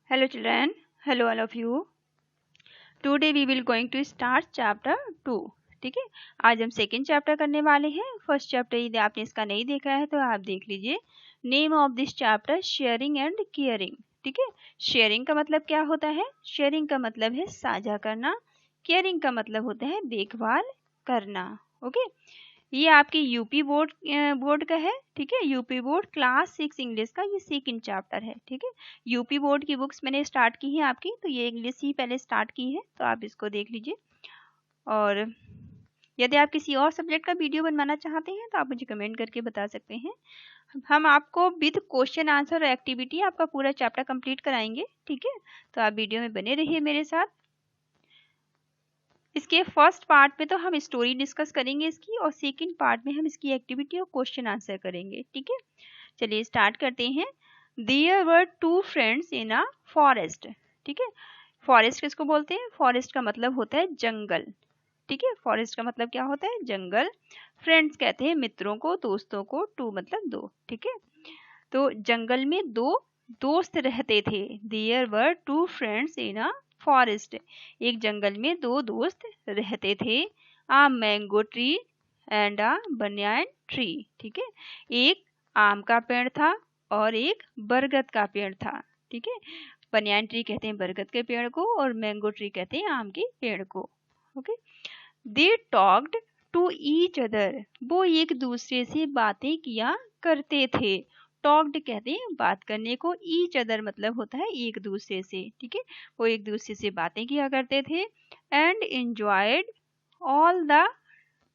Hello children, hello all of you. Today we will going to start chapter 2. ठीक है, आज हम second chapter करने वाले हैं. फर्स्ट चैप्टर यदि आपने इसका नहीं देखा है तो आप देख लीजिए. Name of this chapter sharing and caring. ठीक है, शेयरिंग का मतलब क्या होता है? शेयरिंग का मतलब है साझा करना. केयरिंग का मतलब होता है देखभाल करना. ओके, ये आपकी यूपी बोर्ड का है. ठीक है, यूपी बोर्ड क्लास 6 इंग्लिश का ये सेकंड चैप्टर है. ठीक है, यूपी बोर्ड की बुक्स मैंने स्टार्ट की है आपकी, तो ये इंग्लिश ही पहले स्टार्ट की है, तो आप इसको देख लीजिए. और यदि आप किसी और सब्जेक्ट का वीडियो बनवाना चाहते हैं तो आप मुझे कमेंट करके बता सकते हैं. हम आपको विद क्वेश्चन आंसर और एक्टिविटी आपका पूरा चैप्टर कंप्लीट कराएंगे. ठीक है, तो आप वीडियो में बने रहिए मेरे साथ. इसके फर्स्ट पार्ट में तो हम स्टोरी डिस्कस करेंगे इसकी, और सेकंड पार्ट में हम इसकी एक्टिविटी और क्वेश्चन आंसर करेंगे. ठीक है, चलिए स्टार्ट करते हैं. There were two friends in a forest. ठीक है, फॉरेस्ट किसको बोलते हैं? फॉरेस्ट का मतलब होता है जंगल. ठीक है, फॉरेस्ट का मतलब क्या होता है? जंगल. फ्रेंड्स कहते हैं मित्रों को, दोस्तों को. टू मतलब दो. ठीक है, तो जंगल में दो दोस्त रहते थे. There were two friends in a forest. एक जंगल में दो दोस्त रहते थे. A mango tree and a banyan tree. ठीक है, एक आम का पेड़ था और एक बरगद का पेड़ था. ठीक है, बनियान ट्री कहते हैं बरगद के पेड़ को और मैंगो ट्री कहते हैं आम के पेड़ को. Okay, they talked to each other. वो एक दूसरे से बातें किया करते थे. टॉक्ड कहते हैं बात करने को, ईच अदर मतलब होता है एक दूसरे से. ठीक है, वो एक दूसरे से बातें किया करते थे. And enjoyed all the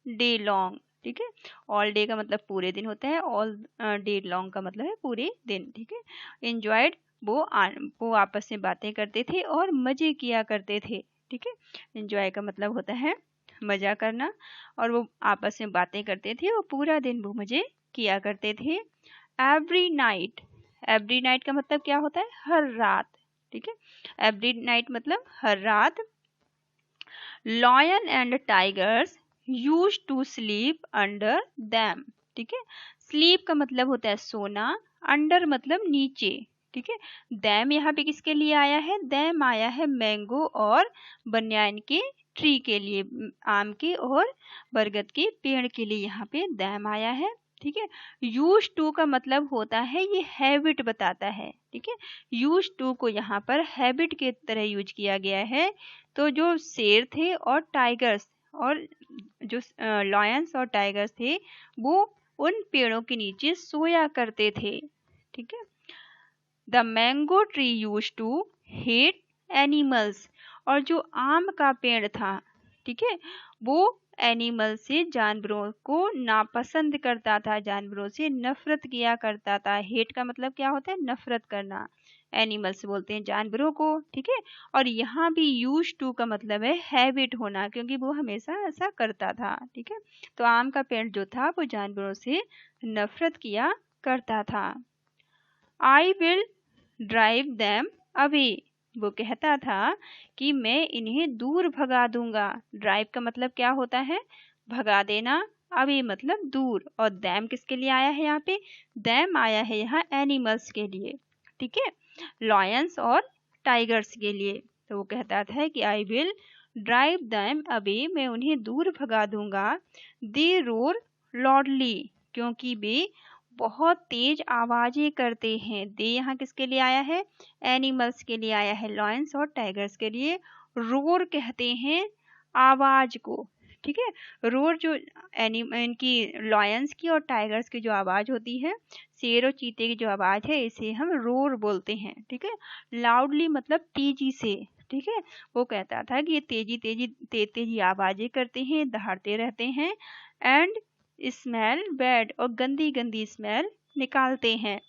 day long. ठीक है, ऑल डे का मतलब पूरे दिन होता है, ऑल डे लॉन्ग का मतलब है पूरे दिन. ठीक है, एंजॉयड वो आपस में बातें करते थे और मजे किया करते थे. ठीक है, एंजॉय का मतलब होता है मजा करना, और वो आपस में बातें करते थे और पूरा दिन वो मजे किया करते थे. Every night. एवरी नाइट का मतलब क्या होता है? हर रात. ठीक है, एवरी नाइट मतलब हर रात. Lion and tigers use to sleep under them. ठीक है, स्लीप का मतलब होता है सोना, अंडर मतलब नीचे. ठीक है, दैम यहाँ पे किसके लिए आया है? दैम आया है मैंगो और बनियान के ट्री के लिए, आम के और बरगद के पेड़ के लिए यहाँ पे दैम आया है. ठीक है, यूज टू का मतलब होता है ये हैबिट बताता है. ठीक है, यूज टू को यहाँ पर हैबिट के तरह यूज किया गया है. तो जो शेर थे और टाइगर्स और जो लॉयंस और टाइगर्स थे वो उन पेड़ों के नीचे सोया करते थे. ठीक है, the mango tree use to hate animals. और जो आम का पेड़ था, ठीक है, वो एनिमल से जानवरों को नापसंद करता था, जानवरों से नफरत किया करता था. हेट का मतलब क्या होता है? नफरत करना. एनिमल्स बोलते हैं जानवरों को. ठीक है, और यहाँ भी यूज टू का मतलब है हैबिट होना, क्योंकि वो हमेशा ऐसा करता था. ठीक है, तो आम का पेड़ जो था वो जानवरों से नफरत किया करता था. I will drive them away. वो कहता था कि मैं इन्हें दूर भगा दूंगा. ड्राइव का मतलब क्या होता है? भगा देना. अवे मतलब दूर. और दैम किसके लिए आया है? यहाँ पे दैम आया है यहाँ एनिमल्स के लिए. ठीक है, लॉयंस और टाइगर्स के लिए. तो वो कहता था कि I will drive them away, मैं उन्हें दूर भगा दूंगा. दे रोर लॉडली, क्योंकि वे बहुत तेज आवाजें करते हैं. दे यहाँ किसके लिए आया है? एनिमल्स के लिए आया है, लॉयंस और टाइगर्स के लिए. रोर कहते हैं आवाज को. ठीक है, रोर जो इनकी लॉयंस की और टाइगर्स की जो आवाज होती है, शेर और चीते की जो आवाज है, इसे हम रोर बोलते हैं. ठीक है, लाउडली मतलब तेजी से. ठीक है, वो कहता था कि ये तेजी आवाजें करते हैं, दहाड़ते रहते हैं. एंड स्मेल बैड, और गंदी गंदी स्मेल निकालते हैं.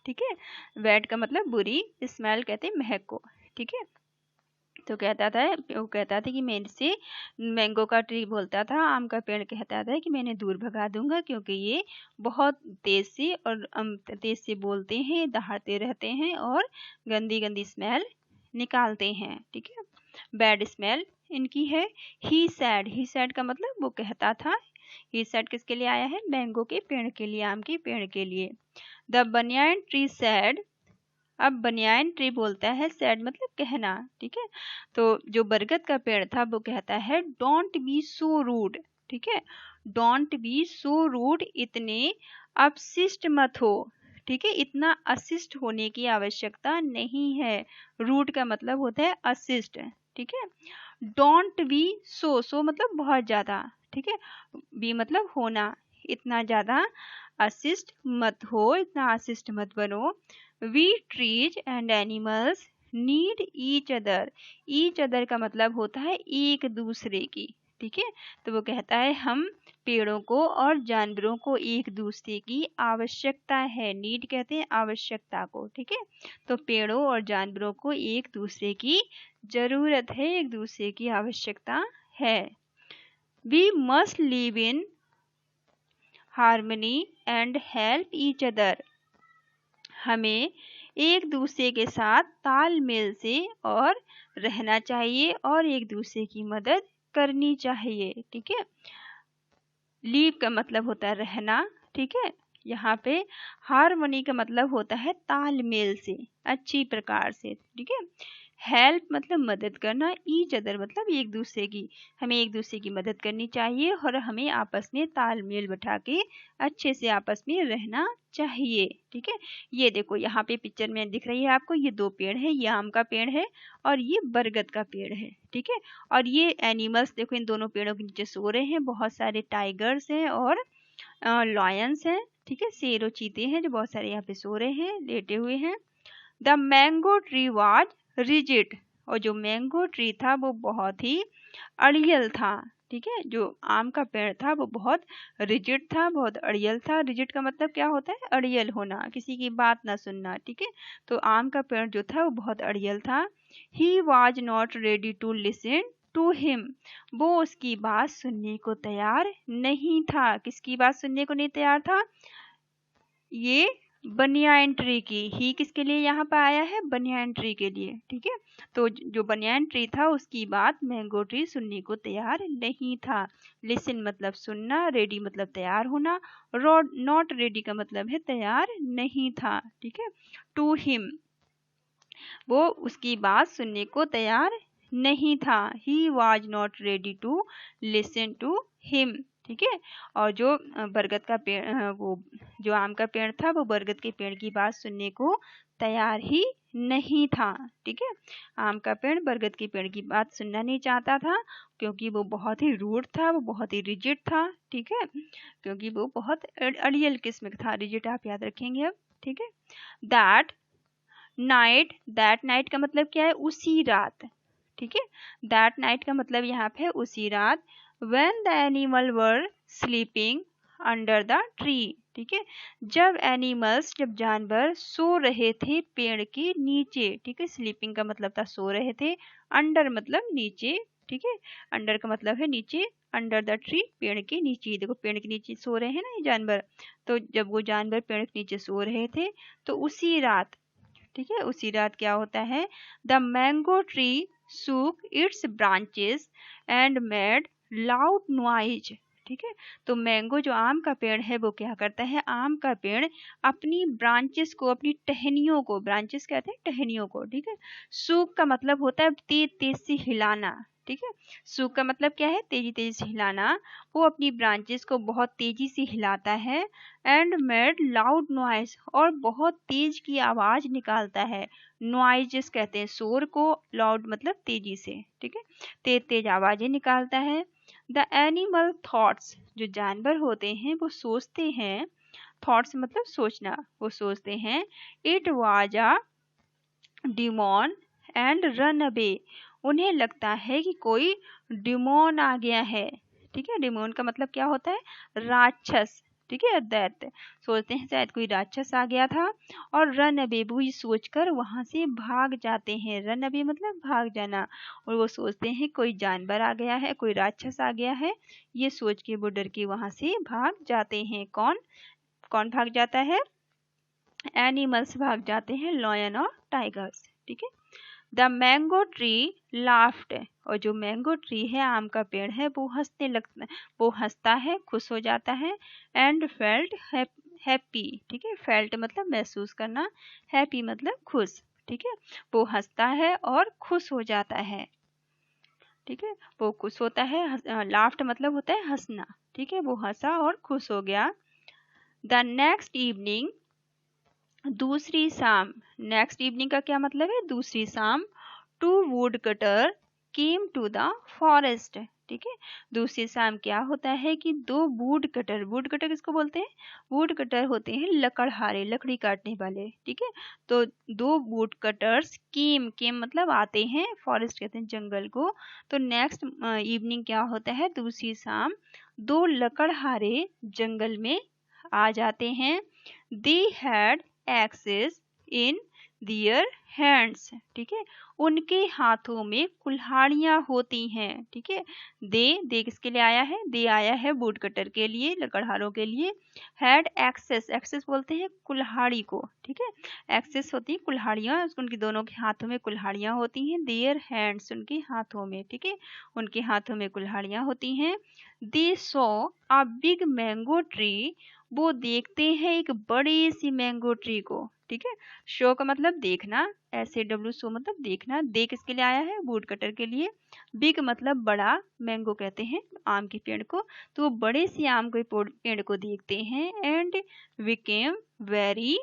ठीक है, बैड का मतलब बुरी, स्मेल कहते हैं महक को. ठीक है, तो वो कहता था कि मैं इनसे, मैंगो का ट्री बोलता था, आम का पेड़ कहता था कि मैंने दूर भगा दूंगा, क्योंकि ये बहुत तेज से बोलते हैं, दहाड़ते रहते हैं और गंदी गंदी स्मेल निकालते हैं. ठीक है, बैड स्मेल इनकी है. ही सैड का मतलब वो कहता था. ही सेड किसके लिए आया है? मैंगो के पेड़ के लिए, आम के पेड़ के लिए. द बनियान ट्री सैड अब बनियान ट्री बोलता है सैड मतलब कहना, ठीक है। तो जो बरगद का पेड़ था वो कहता है डोंट बी सो रूड, ठीक है। डोंट बी सो रूड, इतने अपशिष्ट मत हो, ठीक है। इतना अशिष्ट होने की आवश्यकता नहीं है। रूड का मतलब होता है अशिष्ट, ठीक है। डोंट बी सो मतलब बहुत ज्यादा, ठीक है। बी मतलब होना, इतना ज्यादा अशिष्ट मत हो, इतना अशिष्ट मत बनो। We trees and animals need each other. Each other का मतलब होता है एक दूसरे की, ठीक है। तो वो कहता है हम पेड़ों को और जानवरों को एक दूसरे की आवश्यकता है। नीड कहते हैं आवश्यकता को, ठीक है। तो पेड़ों और जानवरों को एक दूसरे की जरूरत है, एक दूसरे की आवश्यकता है। We must live in harmony and help each other. हमें एक दूसरे के साथ तालमेल से और रहना चाहिए और एक दूसरे की मदद करनी चाहिए, ठीक है। लीव का मतलब होता है रहना, ठीक है। यहाँ पे हार्मनी का मतलब होता है तालमेल से, अच्छी प्रकार से, ठीक है। हेल्प मतलब मदद करना, ईच अदर मतलब एक दूसरे की, हमें एक दूसरे की मदद करनी चाहिए और हमें आपस में तालमेल बैठा के अच्छे से आपस में रहना चाहिए, ठीक है। ये देखो यहाँ पे पिक्चर में दिख रही है आपको, ये दो पेड़ है, ये आम का पेड़ है और ये बरगद का पेड़ है, ठीक है। और ये एनिमल्स देखो इन दोनों पेड़ों के नीचे सो रहे हैं, बहुत सारे टाइगर्स हैं और लॉयंस हैं, ठीक है। शेर और चीते हैं जो बहुत सारे यहाँ पे सो रहे हैं, लेटे हुए हैं। The mango tree was rigid, और जो मैंगो ट्री था वो बहुत ही अड़ियल था, ठीक है। जो आम का पेड़ था वो बहुत रिजिड था, बहुत अड़ियल था। रिजिड का मतलब क्या होता है? अड़ियल होना, किसी की बात ना सुनना, ठीक है। तो आम का पेड़ जो था वो बहुत अड़ियल था। He was not ready to listen to him, वो उसकी बात सुनने को तैयार नहीं था। किसकी बात सुनने को नहीं तैयार था? ये बनियान ट्री की। ही किसके लिए यहाँ पर आया है? बनियान ट्री के लिए, ठीक है। तो जो बनियान ट्री था उसकी बात मैंगो ट्री सुनने को तैयार नहीं था। लिसन मतलब सुनना, रेडी मतलब तैयार होना, नॉट रेडी का मतलब है तैयार नहीं था, ठीक है। टू हिम, वो उसकी बात सुनने को तैयार नहीं था। He was not ready to listen to him, ठीक है। और जो बरगद का पेड़ वो जो आम का पेड़ था वो बरगद के पेड़ की बात सुनने को तैयार ही नहीं था, ठीक है। आम का पेड़ बरगद के पेड़ की बात सुनना नहीं चाहता था क्योंकि वो बहुत ही रूड था, वो बहुत ही रिजिड था, ठीक है। क्योंकि वो बहुत अड़ियल किस्म का था। रिजिड आप याद रखेंगे अब, ठीक है। दैट नाइट, दैट नाइट का मतलब क्या है? उसी रात, ठीक है। दैट नाइट का मतलब यहाँ पे उसी रात। When the animal were sleeping under the tree, ठीक है। जब एनिमल्स, जब जानवर सो रहे थे पेड़ के नीचे, ठीक है। स्लीपिंग का मतलब था सो रहे थे, अंडर मतलब नीचे, ठीक है। अंडर का मतलब है नीचे, अंडर द ट्री पेड़ के नीचे। देखो पेड़ के नीचे सो रहे हैं ना ये जानवर, तो जब वो जानवर पेड़ के नीचे सो रहे थे तो उसी रात, ठीक है, उसी रात क्या होता है? The mango tree shook its branches and made loud noise, ठीक है। तो मैंगो जो आम का पेड़ है वो क्या करता है? आम का पेड़ अपनी ब्रांचेस को, अपनी टहनियों को, ब्रांचेस कहते हैं टहनियों को, ठीक है। सूक का मतलब होता है तेज तेज से हिलाना, ठीक है। सूक का मतलब क्या है? तेजी तेजी से हिलाना। वो अपनी ब्रांचेस को बहुत तेजी से हिलाता है। एंड मेड लाउड नॉइज, और बहुत तेज की आवाज निकालता है। नॉइजेस कहते हैं शोर को, लाउड मतलब तेजी से, ठीक है। तेज तेज आवाजें निकालता है। द एनिमल थॉट्स, जो जानवर होते हैं वो सोचते हैं। थॉट्स मतलब सोचना, वो सोचते हैं it was a demon and run away, उन्हें लगता है कि कोई डिमोन आ गया है, ठीक है। डिमोन का मतलब क्या होता है? राक्षस, ठीक है, दैत्य। सोचते हैं शायद कोई राक्षस आ गया था। और रन अवे, वो ये सोचकर वहां से भाग जाते हैं। रन अवे मतलब भाग जाना। और वो सोचते हैं कोई जानवर आ गया है, कोई राक्षस आ गया है, ये सोच के वो डर के वहां से भाग जाते हैं। कौन कौन भाग जाता है? एनिमल्स भाग जाते हैं, लॉयन और टाइगर्स, ठीक है। द मैंगो ट्री लाफ्ट, और जो मैंगो ट्री है, आम का पेड़ है, वो हंसने लगता, वो हंसता है, खुश हो जाता है। एंड फेल्ट हैप्पी, ठीक है। फेल्ट मतलब महसूस करना, हैप्पी मतलब खुश, ठीक है। वो हंसता है और खुश हो जाता है, ठीक है। वो खुश होता है, लाफ्ट मतलब होता है हंसना, ठीक है। वो हंसा और खुश हो गया। द नेक्स्ट इवनिंग, दूसरी शाम, नेक्स्ट इवनिंग का क्या मतलब है, दूसरी शाम। Two wood cutter came to the forest, ठीक है। दूसरी शाम क्या होता है कि दो वुड कटर किसको बोलते हैं, वुड कटर होते हैं लकड़हारे, लकड़ी काटने वाले, ठीक है। तो दो वुड कटर्स केम मतलब आते हैं, फॉरेस्ट कहते हैं जंगल को। तो नेक्स्ट इवनिंग क्या होता है, दूसरी शाम दो लकड़हारे जंगल में आ जाते हैं। They had access in their hands, ठीक है। उनके हाथों में कुल्हाड़ियां होती हैं, ठीक है। दे किसके लिए आया है, दे आया है वुड कटर के लिए, लकड़हारों के लिए। हैड एक्सेस बोलते हैं कुल्हाड़ी को, ठीक है। एक्सेस होती है कुल्हाड़ियां, उनके दोनों के हाथों में कुल्हाड़ियां होती हैं। देयर हैंड्स उनके हाथों में, ठीक है, उनके हाथों में कुल्हाड़ियां होती हैं। They saw a big mango tree, वो देखते हैं एक बड़ी सी मैंगो ट्री को, ठीक है। शो का मतलब देखना, SAW शो मतलब देखना। दे किसके लिए आया है, वुड कटर के लिए। बिग मतलब बड़ा, मैंगो कहते हैं आम के पेड़ को। तो वो बड़े से आम के पेड़ को देखते हैं। एंड बिकेम वेरी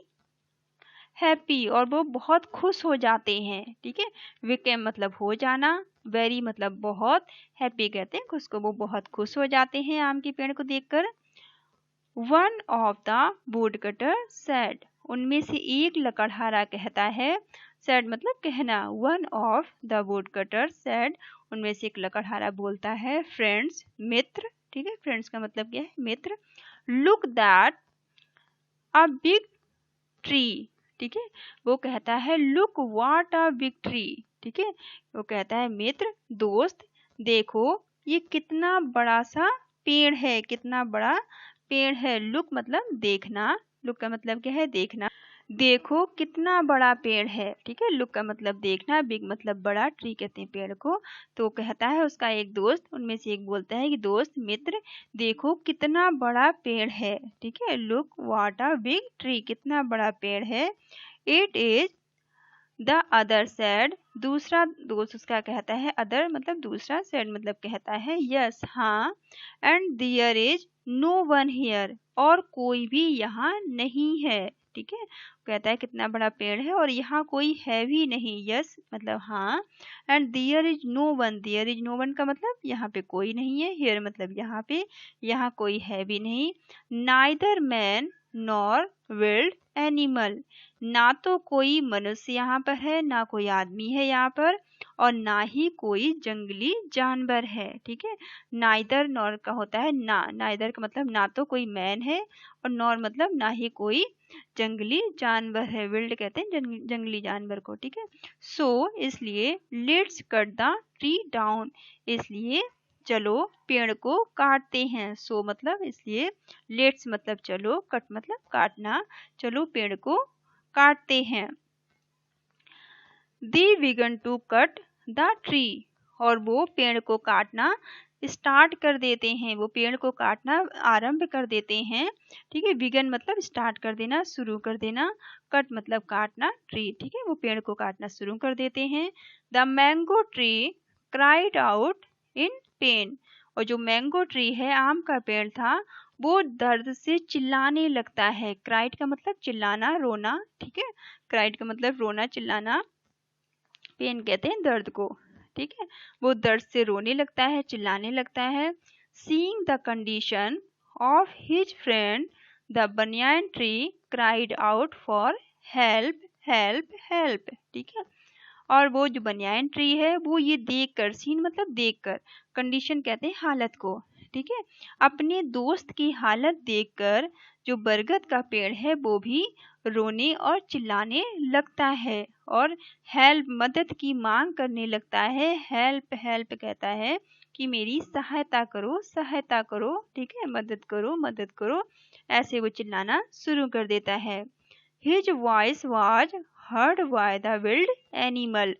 हैप्पी, और वो बहुत खुश हो जाते हैं, ठीक है। बिकेम मतलब हो जाना, वेरी मतलब बहुत, हैप्पी कहते हैं खुश को, वो बहुत खुश हो जाते हैं आम के पेड़ को देखकर। One of the wood cutter said, उनमें से एक लकड़हारा कहता है, सेड मतलब कहना। One of the wood cutter said, उनमें से एक लकड़हारा बोलता है, फ्रेंड्स मित्र, ठीक है। फ्रेंड्स का मतलब क्या है, मित्र। Look that a big tree, ठीक है। वो कहता है look what a big tree, ठीक है। वो कहता है मित्र, दोस्त, देखो ये कितना बड़ा सा पेड़ है, कितना बड़ा पेड़ है। लुक मतलब देखना, लुक का मतलब क्या है, देखना। देखो कितना बड़ा पेड़ है, ठीक है। लुक का मतलब देखना, बिग मतलब बड़ा, ट्री कहते हैं पेड़ को। तो कहता है उसका एक दोस्त, उनमें से एक बोलता है कि दोस्त मित्र, देखो कितना बड़ा पेड़ है, ठीक है। Look what a big tree, कितना बड़ा पेड़ है। It is the other said, दूसरा दोस्त उसका कहता है, अदर मतलब दूसरा, सेड मतलब कहता है, यस हाँ। And there is no one here, और कोई भी यहाँ नहीं है, ठीक है। कहता है कितना बड़ा पेड़ है और यहाँ कोई है भी नहीं, यस मतलब हाँ। And there is no one, there is no one का मतलब यहाँ पे कोई नहीं है, हियर मतलब यहाँ पे, यहाँ कोई है भी नहीं। Neither man nor wild animal, ना तो कोई मनुष्य यहाँ पर है, ना कोई आदमी है यहाँ पर, और ना ही कोई जंगली जानवर है, ठीक है। नाइदर नॉर का होता है ना, नाइदर का मतलब ना तो कोई मैन है, और नॉर मतलब ना ही कोई जंगली जानवर है। विल्ड कहते हैं जंगली जानवर को, ठीक है। सो इसलिए let's cut the tree down, इसलिए चलो पेड़ को काटते हैं। सो मतलब इसलिए, लेट्स मतलब चलो, कट मतलब काटना, चलो पेड़ को काटते हैं। They began to cut the tree, और वो पेड़ को काटना स्टार्ट कर देते हैं, वो पेड़ को काटना आरंभ कर देते हैं, ठीक है। बिगन मतलब स्टार्ट कर देना, शुरू कर देना। कट मतलब काटना, ट्री, ठीक है। वो पेड़ को काटना शुरू कर देते हैं। The mango tree cried out in pen, और जो मैंगो ट्री है, आम का पेड़ था, वो दर्द से चिल्लाने लगता है। क्राइड का मतलब चिल्लाना, रोना, ठीक है। क्राइड का मतलब रोना, चिल्लाना। पेन कहते हैं दर्द को, ठीक है। वो दर्द से रोने लगता है, चिल्लाने लगता है। Seeing the condition of his friend the banyan tree cried out for help help help, ठीक है। और वो जो बनियान ट्री है, वो ये देखकर, सीन मतलब देखकर, कंडीशन कहते हैं हालत को, ठीक है। अपने दोस्त की हालत देखकर जो बरगद का पेड़ है, वो भी रोने और चिल्लाने लगता है, और हेल्प मदद की मांग करने लगता है। हेल्प हेल्प कहता है कि मेरी सहायता करो, सहायता करो, ठीक है, मदद करो, मदद करो, ऐसे वो चिल्लाना शुरू कर देता है। His voice was heard by the wild animal,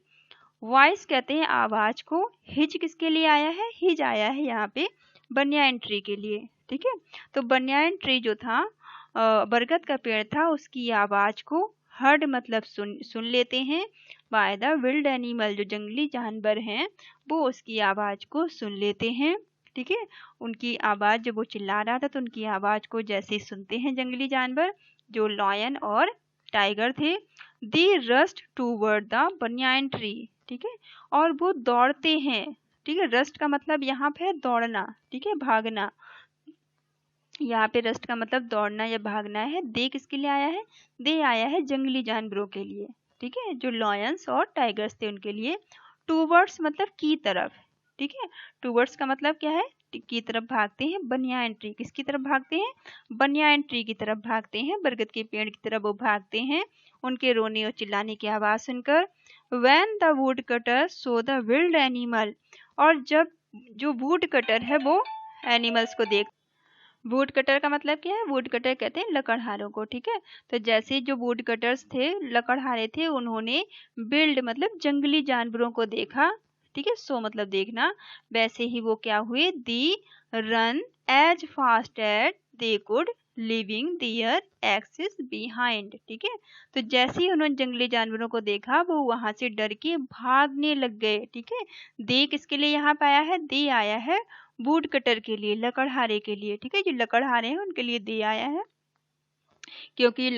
voice कहते हैं आवाज को। हिज किसके लिए आया है, हिज आया है यहाँ पे बनियान ट्री के लिए, ठीक है। तो बनियान ट्री जो था, बरगद का पेड़ था उसकी आवाज को हर्ड मतलब सुन लेते हैं। बाय द विल्ड एनिमल, जो जंगली जानवर हैं वो उसकी आवाज को सुन लेते हैं। ठीक है, उनकी आवाज जब वो चिल्ला रहा था तो उनकी आवाज को जैसे सुनते हैं जंगली जानवर जो लॉयन और टाइगर थे। They rushed toward the banyan tree, ठीक है, और वो दौड़ते हैं। ठीक है, रस्ट का मतलब यहाँ पे है दौड़ना, ठीक है, भागना। यहाँ पे रस्ट का मतलब दौड़ना या भागना है। दे किसके लिए आया है? दे आया है जंगली जानवरों के लिए, ठीक है, जो लॉयंस और टाइगर्स थे उनके लिए। टूवर्ड्स मतलब की तरफ, ठीक है, टूवर्ड्स का मतलब क्या है? की तरफ भागते हैं। बनियान ट्री किसकी तरफ भागते हैं? बनियान ट्री की तरफ भागते हैं, बरगद के पेड़ की तरफ वो भागते हैं उनके रोने और चिल्लाने की आवाज सुनकर। When the woodcutter saw the wild animal, और जब जो वुड कटर है वो एनिमल्स को देख, वुड कटर का मतलब क्या है? वुड कटर कहते हैं लकड़हारों को, ठीक है। तो जैसे जो वुड कटर्स थे, लकड़हारे थे, उन्होंने बिल्ड मतलब जंगली जानवरों को देखा, ठीक है, सो मतलब देखना, वैसे ही वो क्या हुए? They ran as fast as they could leaving their axes behind, ठीक है। तो जैसे ही उन्होंने जंगली जानवरों को देखा वो वहां से डर के भागने लग गए, ठीक है। दे किसके लिए यहाँ पे आया है? दे आया है वुड कटर के लिए, लकड़हारे के लिए, ठीक है, जो लकड़हारे हैं उनके लिए दे आया है, क्योंकि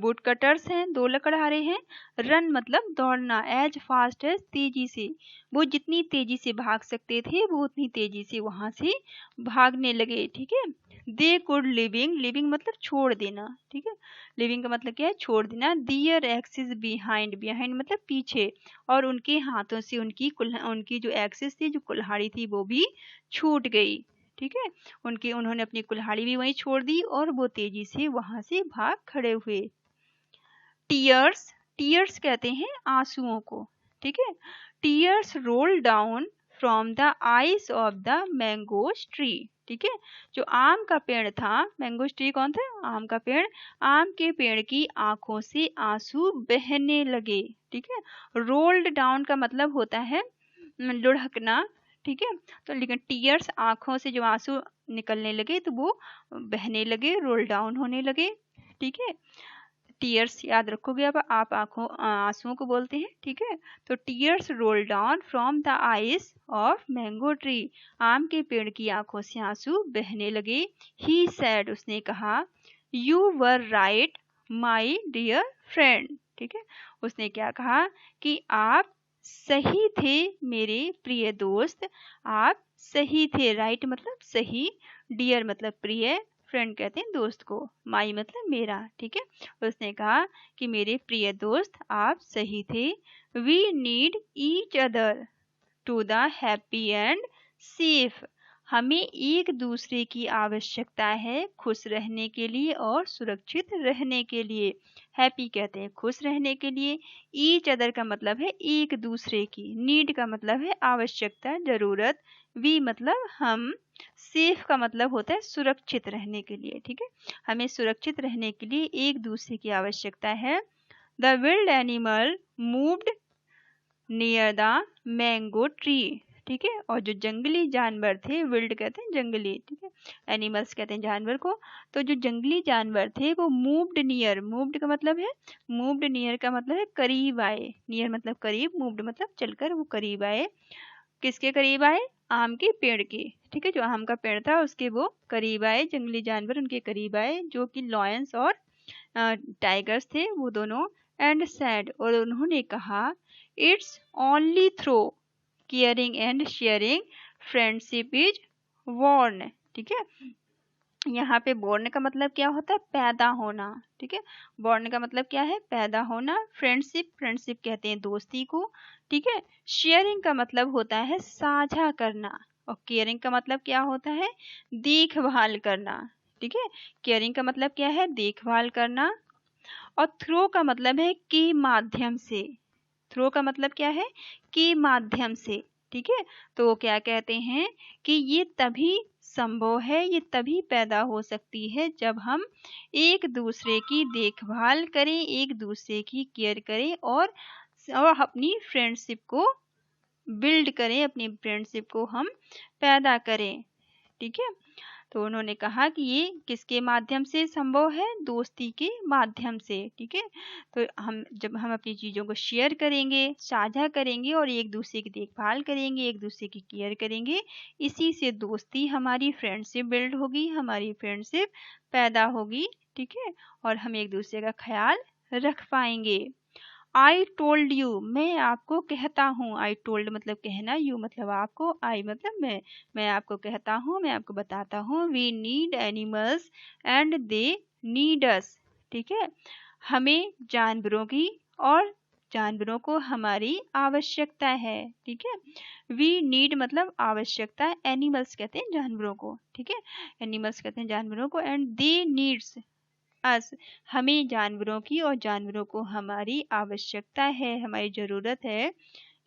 वुड कटर्स हैं, दो लकड़हारे हैं। रन मतलब दौड़ना, एज फास्ट एज तेजी से, वो जितनी तेजी से भाग सकते थे वो उतनी तेजी से वहां से भागने लगे, ठीक है। दे कुड लिविंग, लिविंग मतलब छोड़ देना, ठीक है, लिविंग का मतलब क्या है? छोड़ देना। दियर एक्सिस बिहाइंड, बिहाइंड मतलब पीछे, और उनके हाथों से उनकी जो एक्सिस थी, जो कुल्हाड़ी थी, वो भी छूट गई, ठीक है। उन्होंने अपनी कुल्हाड़ी भी वहीं छोड़ दी और वो तेजी से वहां से भाग खड़े हुए। टीयर्स, टीयर्स कहते हैं आंसुओं को, ठीक है। Tears roll down from the eyes of the mangoes tree, ठीक है। जो आम का पेड़ था, मैंगोस ट्री कौन था? आम का पेड़। आम के पेड़ की आंखों से आंसू बहने लगे, ठीक है। रोल्ड डाउन का मतलब होता है लुढ़कना, ठीक है। तो लेकिन टीयर्स आंखों से जो आंसू निकलने लगे तो वो बहने लगे, रोल डाउन होने लगे, ठीक है। टीयर्स याद रखोगे, अब आप आंसुओं को बोलते हैं, ठीक है। तो tears roll down from the eyes of mango tree, आम के पेड़ की आंखों से आंसू बहने लगे। ही सैड, उसने कहा, you were right my dear friend, ठीक है। उसने क्या कहा? कि आप सही थे मेरे प्रिय दोस्त, आप सही थे। राइट मतलब सही, डियर मतलब प्रिय, फ्रेंड कहते हैं दोस्त को, माई मतलब मेरा, ठीक है। उसने कहा कि मेरे प्रिय दोस्त आप सही थे। We need each other to the happy and safe, हमें एक दूसरे की आवश्यकता है खुश रहने के लिए और सुरक्षित रहने के लिए। हैप्पी कहते हैं खुश रहने के लिए, ईच अदर का मतलब है एक दूसरे की, नीड का मतलब है आवश्यकता, जरूरत, वी मतलब हम, सेफ का मतलब होता है सुरक्षित रहने के लिए, ठीक है। हमें सुरक्षित रहने के लिए एक दूसरे की आवश्यकता है। The wild animal moved near the mango tree, ठीक है। और जो जंगली जानवर थे, विल्ड कहते हैं जंगली, ठीक है, एनिमल्स कहते हैं जानवर को, तो जो जंगली जानवर थे वो मूव्ड नियर, मूव्ड का मतलब है, मूव्ड नियर का मतलब है करीब आए, नियर मतलब करीब, मूव्ड मतलब चलकर वो करीब आए। किसके करीब आए? आम के पेड़ के, ठीक है, जो आम का पेड़ था उसके वो करीब आए, जंगली जानवर उनके करीब आए, जो कि लॉयंस और टाइगर्स थे वो दोनों। एंड सैड, और उन्होंने कहा, it's only through caring and sharing friendship is born, ठीक है। यहाँ पे बोर्न का मतलब क्या होता है? पैदा होना, ठीक है। बोर्न का मतलब क्या है? पैदा होना। फ्रेंडशिप, फ्रेंडशिप कहते हैं दोस्ती को, ठीक है। शेयरिंग का मतलब होता है साझा करना, और केयरिंग का मतलब क्या होता है? देखभाल करना, ठीक है। केयरिंग का मतलब क्या है? देखभाल करना। और थ्रो का मतलब है के माध्यम से, थ्रो का मतलब क्या है? के माध्यम से, ठीक है। तो वो क्या कहते हैं कि ये तभी संभव है, ये तभी पैदा हो सकती है जब हम एक दूसरे की देखभाल करें, एक दूसरे की केयर करें, और अपनी फ्रेंडशिप को बिल्ड करें, अपनी फ्रेंडशिप को हम पैदा करें, ठीक है। तो उन्होंने कहा कि ये किसके माध्यम से संभव है, दोस्ती के माध्यम से। ठीक है, तो जब हम अपनी चीज़ों को शेयर करेंगे, साझा करेंगे और एक दूसरे की देखभाल करेंगे, एक दूसरे की केयर करेंगे, इसी से दोस्ती, हमारी फ्रेंडशिप बिल्ड होगी, हमारी फ्रेंडशिप पैदा होगी। ठीक है, और हम एक दूसरे का ख्याल रख पाएंगे। आई टोल्ड यू, मैं आपको कहता हूँ। आई टोल्ड मतलब कहना, यू मतलब आपको, आई मतलब मैं आपको कहता हूँ, मैं आपको बताता हूँ। We need animals and they need us. ठीक है, हमें जानवरों की और जानवरों को हमारी आवश्यकता है। ठीक है, वी नीड मतलब आवश्यकता, एनिमल्स कहते हैं जानवरों को। ठीक है, एनिमल्स कहते हैं जानवरों को, एंड दे नीड्स अस, हमें जानवरों की और जानवरों को हमारी आवश्यकता है, हमारी ज़रूरत है।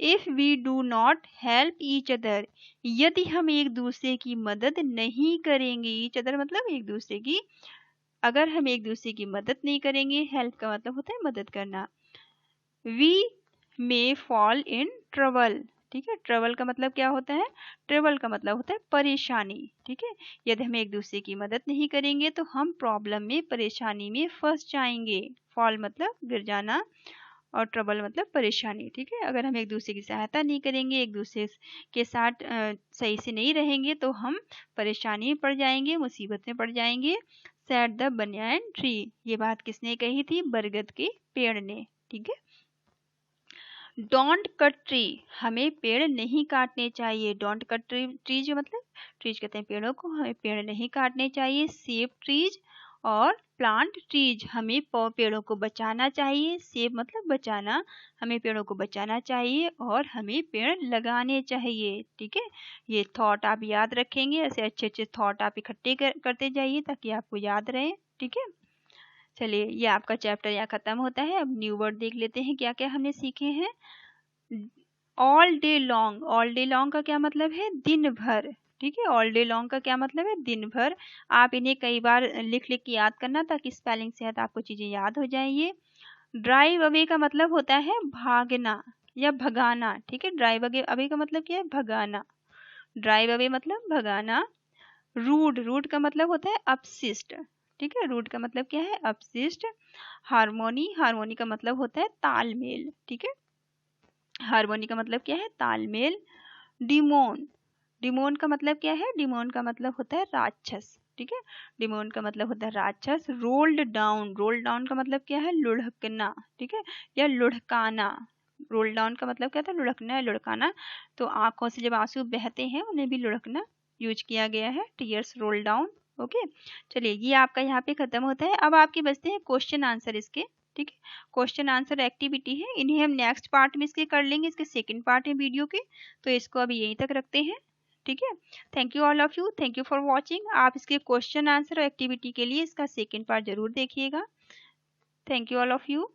If we do not help each other, यदि हम एक दूसरे की मदद नहीं करेंगे, ईच अदर मतलब एक दूसरे की, अगर हम एक दूसरे की मदद नहीं करेंगे, हेल्प का मतलब होता है मदद करना, we may fall in trouble. ठीक है, ट्रबल का मतलब क्या होता है, ट्रबल का मतलब होता है परेशानी। ठीक है, यदि हम एक दूसरे की मदद नहीं करेंगे तो हम प्रॉब्लम में, परेशानी में फंस जाएंगे। फॉल मतलब गिर जाना और ट्रबल मतलब परेशानी। ठीक है, अगर हम एक दूसरे की सहायता नहीं करेंगे, एक दूसरे के साथ सही से नहीं रहेंगे तो हम परेशानी में पड़ जाएंगे, मुसीबत में पड़ जाएंगे। सेड द बनियान ट्री, ये बात किसने कही थी, बरगद के पेड़ ने। ठीक है, डोंट कट ट्री, हमें पेड़ नहीं काटने चाहिए। डोंट कट ट्री, ट्रीज मतलब ट्रीज कहते हैं पेड़ों को, हमें पेड़ नहीं काटने चाहिए। सेव ट्रीज और प्लांट ट्रीज, हमें पेड़ों को बचाना चाहिए। सेव मतलब बचाना, हमें पेड़ों को बचाना चाहिए और हमें पेड़ लगाने चाहिए। ठीक है, ये थॉट आप याद रखेंगे, ऐसे अच्छे अच्छे थॉट आप इकट्ठे करते जाइए ताकि आपको याद रहे। ठीक है, चलिए ये आपका चैप्टर यहाँ खत्म होता है। अब न्यू वर्ड देख लेते हैं क्या क्या हमने सीखे हैं। All day long, all day long का क्या मतलब है, दिन भर। ठीक है, ऑल डे लॉन्ग का क्या मतलब है, दिन भर। आप इन्हें कई बार लिख लिख के याद करना ताकि स्पेलिंग से आपको चीजें याद हो जाएंगी। ड्राइव अवे का मतलब होता है भागना या भगाना। ठीक है, ड्राइव अवे का मतलब क्या है, भगाना। ड्राइव अवे मतलब भगाना। रूड, रूड का मतलब होता है अपशिष्ट। ठीक है, रूड का मतलब क्या है, अपशिष्ट। हार्मोनी, हार्मोनी का मतलब होता है तालमेल। ठीक है, हार्मोनी का मतलब क्या है, तालमेल। डिमोन, डिमोन का मतलब क्या है, डिमोन का मतलब होता है राक्षस। ठीक है, डिमोन का मतलब होता है राक्षस। रोल्ड डाउन, रोल डाउन का मतलब क्या है, लुढ़कना। ठीक है, या लुढ़काना। रोल डाउन का मतलब क्या था, लुढ़कना या लुढ़काना। तो आंखों से जब आंसू बहते हैं उन्हें भी लुढ़कना यूज किया गया है, टीयर्स रोल डाउन। ओके, चलिए ये आपका यहाँ पे खत्म होता है। अब आपके बचते हैं क्वेश्चन आंसर इसके। ठीक है, क्वेश्चन आंसर एक्टिविटी है, इन्हें हम नेक्स्ट पार्ट में इसके कर लेंगे, इसके सेकंड पार्ट है वीडियो के, तो इसको अभी यहीं तक रखते हैं। ठीक है, thank you all of you, thank you for watching. आप इसके क्वेश्चन आंसर और एक्टिविटी के लिए इसका सेकंड पार्ट जरूर देखिएगा। Thank you all of you.